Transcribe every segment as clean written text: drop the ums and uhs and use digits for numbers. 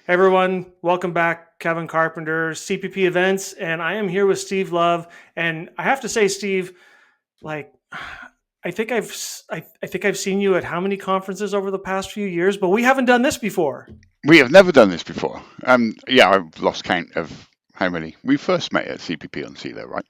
Everyone, welcome back. Kevin Carpenter, CPP Events, and I am here with Steve Love. And I have to say, Steve, like, I think I've seen you at how many conferences over the past few years, but we haven't done this before. We have never done this before. Yeah, I've lost count of how many. We first met at CPP though, right?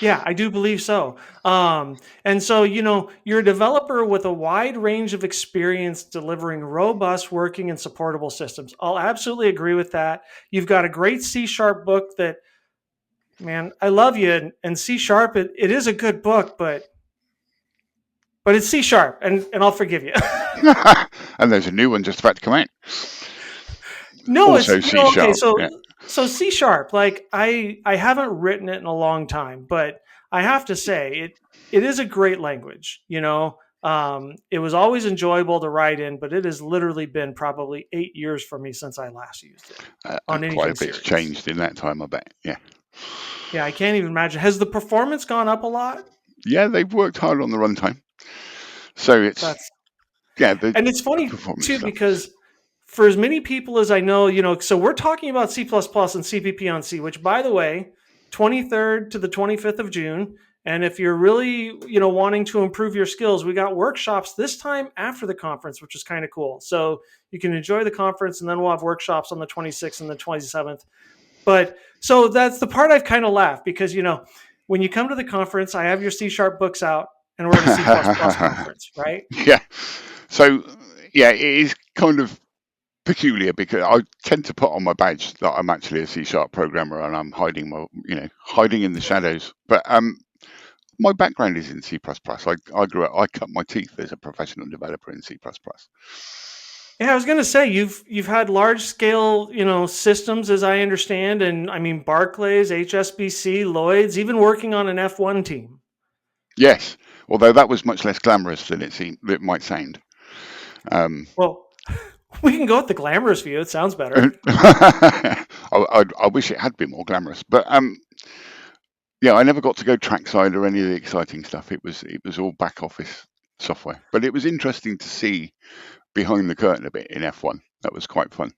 Yeah, I do believe so. And so, you're a developer with a wide range of experience delivering robust, working, and supportable systems. I'll absolutely agree with that. You've got a great C Sharp book that, man, I love you. And C Sharp, it is a good book, but it's C Sharp, and I'll forgive you. And there's a new one just about to come out. No, it's Also C okay. sharp. So Yeah. so C Sharp, like I haven't written it in a long time, but I have to say it is a great language. It was always enjoyable to write in, but it has literally been probably 8 years for me since I last used it on Quite anything a bit's serious. changed in that time, I bet. Yeah. Yeah, I can't even imagine. Has the performance gone up a lot? Yeah, they've worked hard on the runtime. So it's, That's yeah, the and it's funny performance too stuff is. because for as many people as I know, so we're talking about C++ and CPP on C, which by the way, 23rd to the 25th of June. And if you're really, wanting to improve your skills, we got workshops this time after the conference, which is kind of cool. So you can enjoy the conference and then we'll have workshops on the 26th and the 27th. But so that's the part I've kind of laughed because, when you come to the conference, I have your C Sharp books out and we're at a C++ conference, right? Yeah. So, yeah, it is kind of peculiar because I tend to put on my badge that I'm actually a C sharp programmer and I'm hiding in the shadows. But my background is in C++. I grew up, I cut my teeth as a professional developer in C++. Yeah, I was going to say you've had large scale, systems as I understand, and I mean Barclays, HSBC, Lloyd's, even working on an F1 team. Yes, although that was much less glamorous than it might sound. Um, Well, we can go with the glamorous view. It sounds better. I wish it had been more glamorous, but yeah, I never got to go trackside or any of the exciting stuff. It was all back office software, but it was interesting to see behind the curtain a bit in F1. That was quite fun.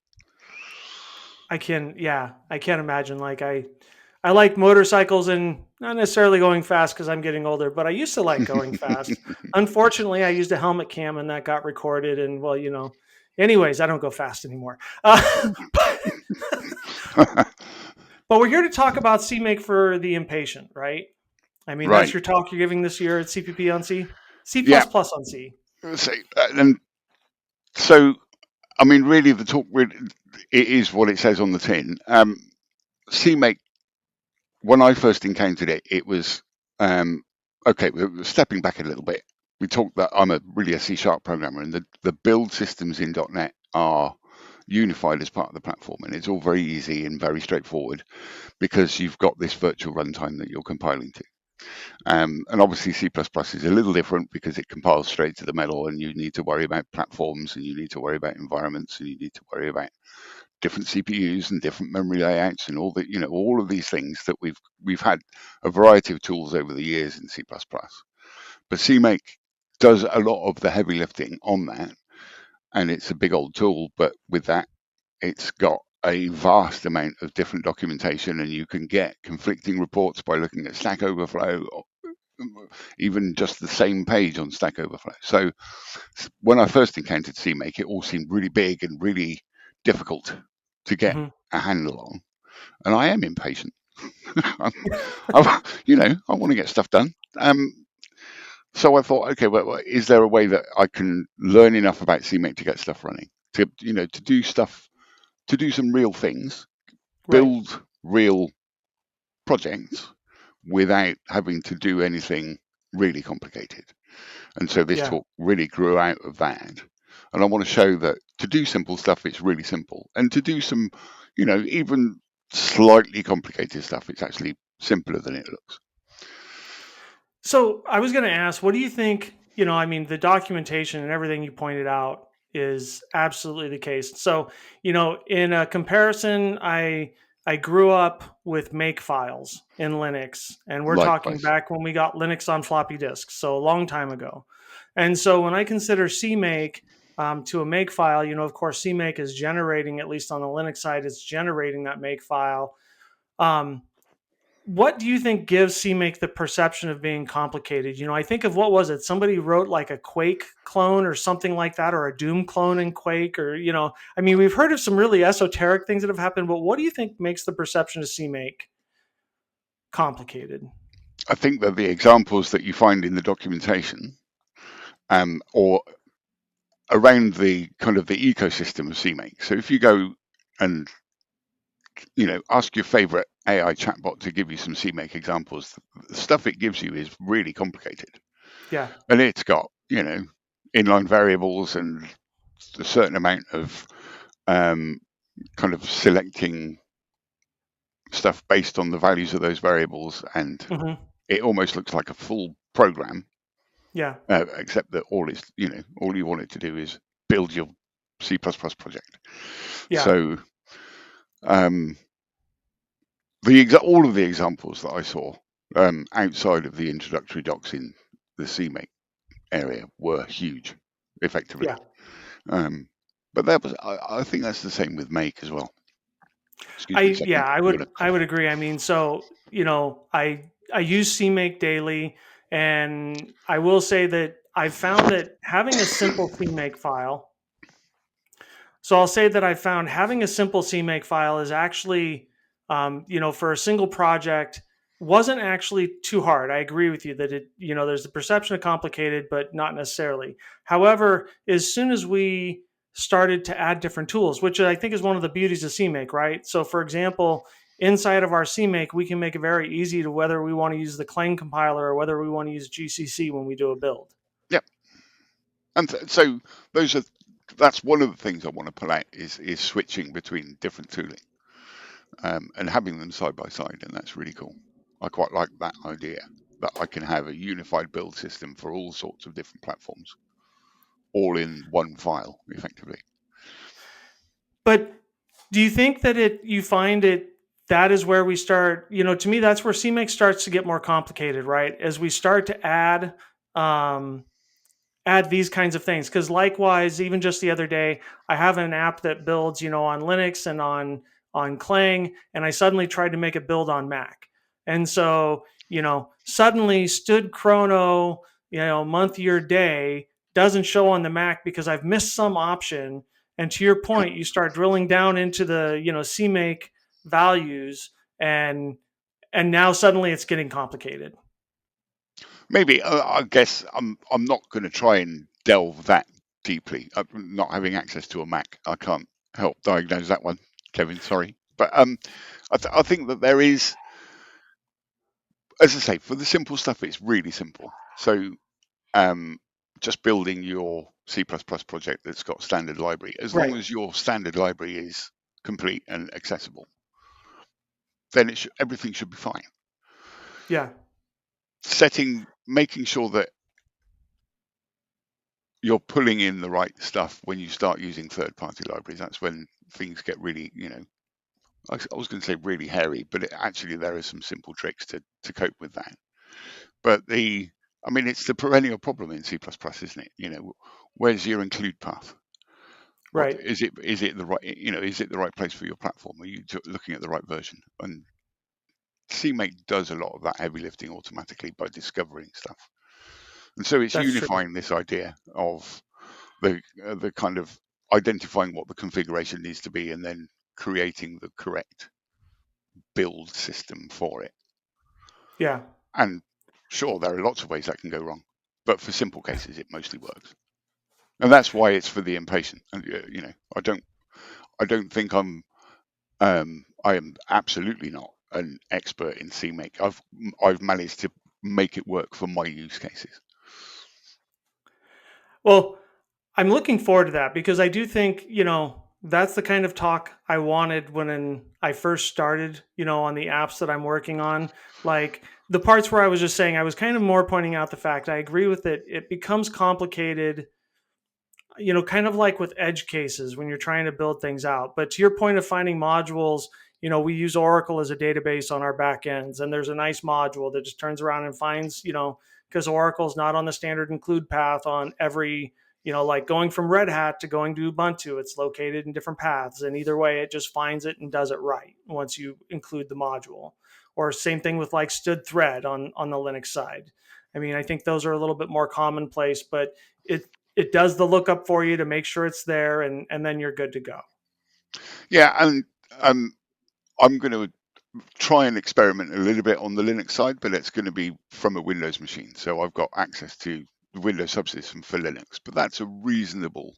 I can't imagine. Like I like motorcycles and not necessarily going fast because I'm getting older, but I used to like going fast. Unfortunately, I used a helmet cam and that got recorded. And well, anyways, I don't go fast anymore. But we're here to talk about CMake for the impatient, right? I mean, that's Right. your talk you're giving this year at CPP on C, C++ Yeah. on C. So, and so, I mean, really, the talk really, it is what it says on the tin. CMake, when I first encountered it, it was okay. Stepping back a little bit, we talked that I'm really a C sharp programmer, and the build systems in .NET are unified as part of the platform, and it's all very easy and very straightforward because you've got this virtual runtime that you're compiling to. And obviously C++ is a little different because it compiles straight to the metal, and you need to worry about platforms, and you need to worry about environments, and you need to worry about different CPUs and different memory layouts, and all of these things that we've had a variety of tools over the years in C++. But CMake does a lot of the heavy lifting on that, and it's a big old tool. But with that, it's got a vast amount of different documentation, and you can get conflicting reports by looking at Stack Overflow, or even just the same page on Stack Overflow. So when I first encountered CMake, it all seemed really big and really difficult to get Mm-hmm. a handle on. And I am impatient. I want to get stuff done. So I thought, okay, well, is there a way that I can learn enough about CMake to get stuff running, to do stuff, to do some real things, Right. build real projects without having to do anything really complicated. And so this Yeah. talk really grew out of that. And I want to show that to do simple stuff, it's really simple. And to do some, even slightly complicated stuff, it's actually simpler than it looks. So I was going to ask, what do you think? I mean, the documentation and everything you pointed out is absolutely the case. So, in a comparison, I grew up with make files in Linux, and we're talking Likewise. back when we got Linux on floppy disks, so a long time ago. And so when I consider CMake, to a make file, of course, CMake is generating, at least on the Linux side, it's generating that make file. Um, what do you think gives CMake the perception of being complicated? I think of, what was it? Somebody wrote like a Quake clone or something like that, or a Doom clone in Quake, or, I mean, we've heard of some really esoteric things that have happened, but what do you think makes the perception of CMake complicated? I think that the examples that you find in the documentation, or around the kind of the ecosystem of CMake. So if you go and ask your favorite AI chatbot to give you some CMake examples, the stuff it gives you is really complicated, Yeah. and it's got inline variables and a certain amount of kind of selecting stuff based on the values of those variables, and Mm-hmm. it almost looks like a full program, Yeah. except that all you want it to do is build your C++ project. Yeah. So all of the examples that I saw outside of the introductory docs in the CMake area were huge, effectively. Yeah. But I think that's the same with Make as well. Excuse me a second. I would agree. I mean, so, I use CMake daily, and I will say that I've found that having a simple CMake file. So I'll say that I found having a simple CMake file is actually, for a single project, wasn't actually too hard. I agree with you that there's the perception of complicated, but not necessarily. However, as soon as we started to add different tools, which I think is one of the beauties of CMake, right? So, for example, inside of our CMake, we can make it very easy to whether we want to use the Clang compiler or whether we want to use GCC when we do a build. Yeah, and so that's one of the things I want to pull out is switching between different tooling, and having them side by side, and that's really cool. I quite like that idea that I can have a unified build system for all sorts of different platforms, all in one file, effectively. But do you think that you find that is where we start, to me, that's where CMake starts to get more complicated, right? As we start to um, add these kinds of things. Because likewise, even just the other day, I have an app that builds, on Linux and on Clang, and I suddenly tried to make a build on Mac. And so, suddenly std chrono, month, year, day doesn't show on the Mac because I've missed some option. And to your point, you start drilling down into the, CMake values, and now suddenly it's getting complicated. Maybe I guess I'm not going to try and delve that deeply. Not having access to a Mac, I can't help diagnose that one, Kevin. Sorry, but I think that there is, as I say, for the simple stuff, it's really simple. So just building your C++ project that's got standard library, as long Right. as your standard library is complete and accessible, then everything should be fine. Yeah. Making sure that you're pulling in the right stuff when you start using third-party libraries. That's when things get really, I was going to say really hairy, but actually there are some simple tricks to cope with that. But it's the perennial problem in C++, isn't it? Where's your include path? Right. Is it the right, is it the right place for your platform? Are you looking at the right version? And CMake does a lot of that heavy lifting automatically by discovering stuff. And so it's That's true. unifying this idea of the kind of identifying what the configuration needs to be and then creating the correct build system for it. Yeah. And sure, there are lots of ways that can go wrong, but for simple cases, it mostly works. And that's why it's for the impatient. And I don't think I am absolutely not an expert in CMake. I've managed to make it work for my use cases. Well, I'm looking forward to that because I do think, that's the kind of talk I wanted when I first started, on the apps that I'm working on. Like the parts where I was just saying, I was kind of more pointing out the fact I agree with it. It becomes complicated, kind of like with edge cases when you're trying to build things out. But to your point of finding modules, we use Oracle as a database on our backends, and there's a nice module that just turns around and finds, because Oracle's not on the standard include path on every, like going from Red Hat to going to Ubuntu, it's located in different paths. And either way, it just finds it and does it right once you include the module. Or same thing with like stood thread on the Linux side. I mean, I think those are a little bit more commonplace, but it does the lookup for you to make sure it's there, and then you're good to go. Yeah, and I'm going to try and experiment a little bit on the Linux side, but it's going to be from a Windows machine. So I've got access to the Windows subsystem for Linux, but that's a reasonable,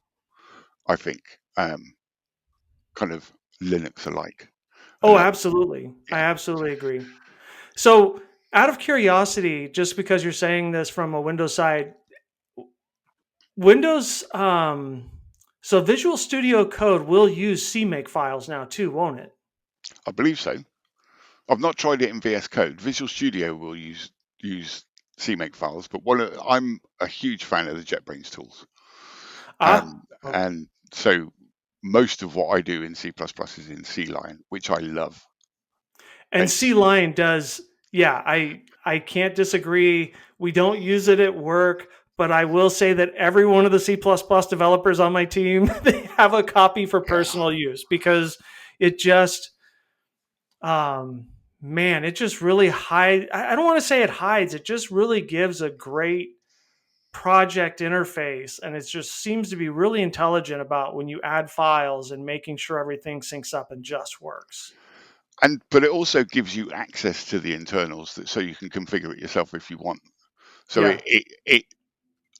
I think, kind of Linux alike. Oh, absolutely. I Yeah. absolutely agree. So, out of curiosity, just because you're saying this from a Windows side, Windows, so Visual Studio Code will use CMake files now too, won't it? I believe so. I've not tried it in VS Code. Visual Studio will use CMake files, but I'm a huge fan of the JetBrains tools, Okay. and so most of what I do in C++ is in C line, which I love. And C line does, yeah, I can't disagree. We don't use it at work, but I will say that every one of the C++ developers on my team, they have a copy for personal use, because it just, man, it just really hides. I don't want to say it hides. It just really gives a great project interface, and it just seems to be really intelligent about when you add files and making sure everything syncs up and just works. But it also gives you access to the internals, so you can configure it yourself if you want. So Yeah.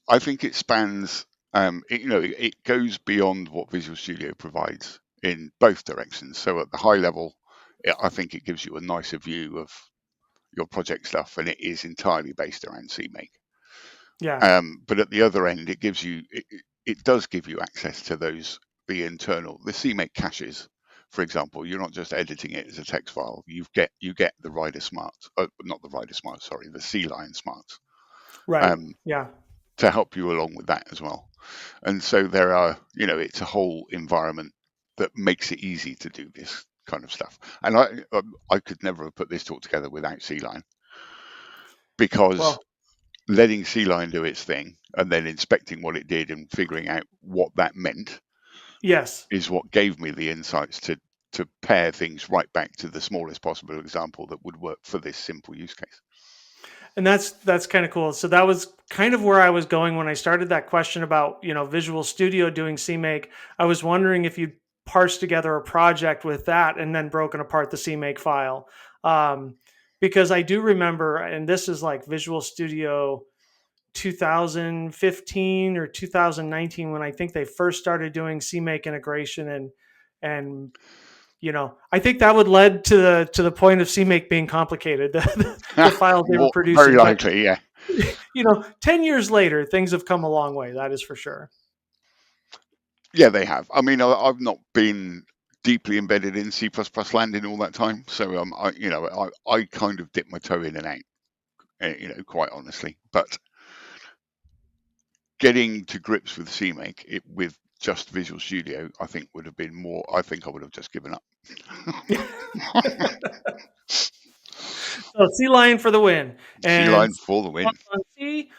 I think it spans, it goes beyond what Visual Studio provides in both directions. So at the high level, I think it gives you a nicer view of your project stuff, and it is entirely based around CMake. Yeah. But at the other end, it does give you access to the CMake caches. For example, you're not just editing it as a text file. You get the rider smarts, not the rider smarts, sorry, the C line smarts. Right. Yeah. To help you along with that as well. And so there are, it's a whole environment that makes it easy to do this kind of stuff. And I could never have put this talk together without C line, because Well, letting C line do its thing and then inspecting what it did and figuring out what that meant yes. is what gave me the insights to pair things right back to the smallest possible example that would work for this simple use case. And that's kind of cool. So that was kind of where I was going when I started that question about, Visual Studio doing CMake. I was wondering if you'd parsed together a project with that and then broken apart the CMake file. Because I do remember, and this is like Visual Studio 2015 or 2019, when I think they first started doing CMake integration, and I think that would led to the point of CMake being complicated, the files they were producing. Very likely, yeah. 10 years later, things have come a long way. That is for sure. Yeah, they have. I mean, I've not been deeply embedded in C++ land in all that time, so I kind of dip my toe in and out, quite honestly. But getting to grips with CMake with just Visual Studio, I think would have been more. I think I would have just given up. So C line for the win. C line for the win. On C,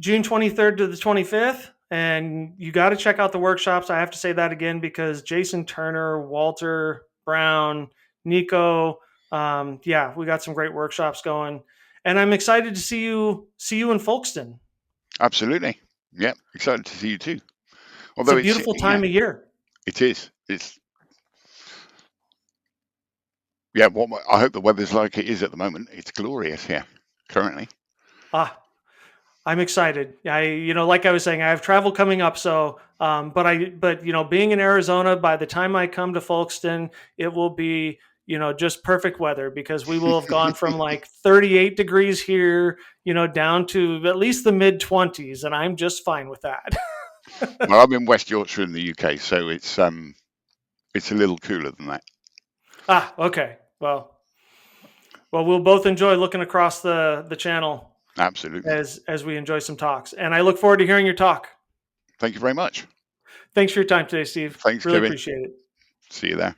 June 23rd to the 25th. And you got to check out the workshops. I have to say that again, because Jason Turner, Walter Brown, Nico, we got some great workshops going, and I'm excited to see you in Folkestone. Absolutely, yeah, excited to see you too. Although it's a beautiful time of year. It is. Yeah, I hope the weather's like it is at the moment. It's glorious here currently. I'm excited. Like I was saying, I have travel coming up. So, but being in Arizona, by the time I come to Folkestone, it will be, just perfect weather, because we will have gone from like 38 degrees here, down to at least the mid 20s. And I'm just fine with that. Well, I'm in West Yorkshire in the UK, so it's a little cooler than that. Okay. Well, we'll both enjoy looking across the channel. Absolutely. As we enjoy some talks. And I look forward to hearing your talk. Thank you very much. Thanks for your time today, Steve. Thanks, really Kevin. Appreciate it. See you there.